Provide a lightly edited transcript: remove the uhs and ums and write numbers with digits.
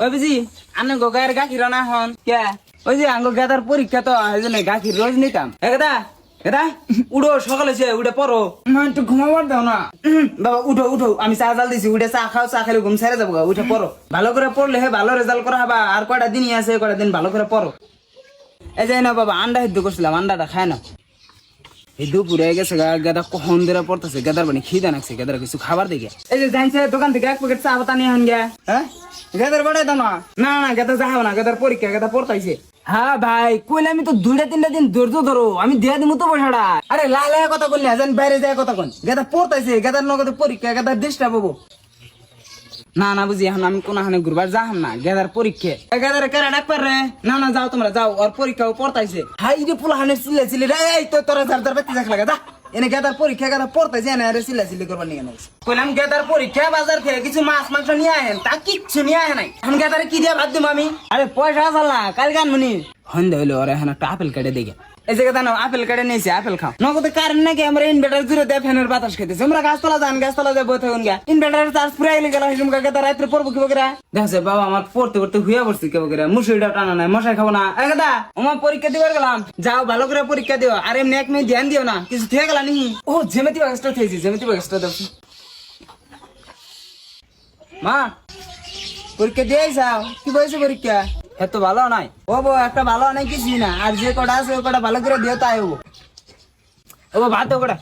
ওই বুঝি আনে গায়ের গাখির না হন কে ওই যে আঙ্গ গাদার পরীক্ষা তো এই জন্য গাখির রোজ নিতাম এ এটা উঠো সকালে সে উঠে পড়ো না একটু ঘুমাবার দাও না বাবা উঠো উঠো আমি চা জাল দিছি উঠে চা খাও চা খেলে ঘুম ছেড়ে যাবো উঠে পড়ো ভালো করে পড়লে হে ভালো রেজাল্ট করা হবা আর কয়টা দিনই আছে কয়টা দিন ভালো করে পড়ো এই যাই না বাবা আন্ডা সিদ্ধ করছিলাম আন্ডাটা খায় না এই দুপুরে গেছে গাদা কখন ধরে পড়তেছে গাদার মানে খিদা নাকছে গাদার কিছু খাবার দেখে এই যে জানছে দোকান থেকে এক প্যাকেট চা পাতা নিয়ে হন গে হ্যাঁ গাদার বাড়াই দাও না না না গাদা যাও না গাদার পরীক্ষা গাদা পড়তাইছে হ্যাঁ ভাই কইলে আমি তো 2-3 দিন ধৈর্য ধরো আমি দিয়া দিমু তো পয়সাটা আরে লালে কথা বললি আজান বাইরে যায় কথা কোন গাদা পড়তাইছে গাদার নগদ পরীক্ষা গাদা ডিস্টার্ব হবো না না বুঝি এখন আমি কোনখানে ঘুরবার যাহাম না গেদার পরীক্ষা গেদার কেরা ডাক্তার রে না না যাও তোমরা যাও ওর পরীক্ষাও পড়তাইছে হাই রে পোলাহানের চিল্লা রে এই তো তোরা যার বেতে যাক লাগা যা এনে গেদার পরীক্ষা গেদা পড়তাইছে না রে চিল্লা করবার নিয়ে নাও কইলাম গেদার পরীক্ষা বাজার থেকে কিছু মাছ মাংস নিয়ে আহেন তা কিচ্ছু নিয়ে আহে নাই এখন গেদারে কি দিয়া ভাত দিম আমি আরে পয়সা আছে না কাল গান মনি হন্দে হইলো ওরে এখন একটা আপেল কেটে দেখে এই জায়গা দানো আপেল কেটে নিয়েছে আপেল খাও নগদ কারণ নাকি আমরা ইনভার্টার জুড়ে দেয় ফ্যানের বাতাস খেতেছি আমরা গাছতলা যান গাছতলা যাবো তখন গা ইনভার্টার চার্জ ফুরাই গেল হিসুম কাকে তার রাত্রে পড়বো কি বকরা দেখছে বাবা আমার পড়তে পড়তে হুইয়া পড়ছি কে বকরা মুসুরিটা টানা নাই মশাই খাবো না এই কথা আমার পরীক্ষা দিবার গেলাম যাও ভালো করে পরীক্ষা দিও আর এমনি এক মিনিট ধ্যান দিও না কিছু থেকে গেল নি ও জ্যামিতি বাক্সটা থেয়েছি জ্যামিতি বাক্সটা দাও মা পরীক্ষা দিয়ে যাও কি বলছে পরীক্ষা এত ভালো নাই ও বো একটা ভালো নাই কিছুই না আর যে কটা আছে ও কটা ভালো করে দিও তাই হবো ও ভাত কটা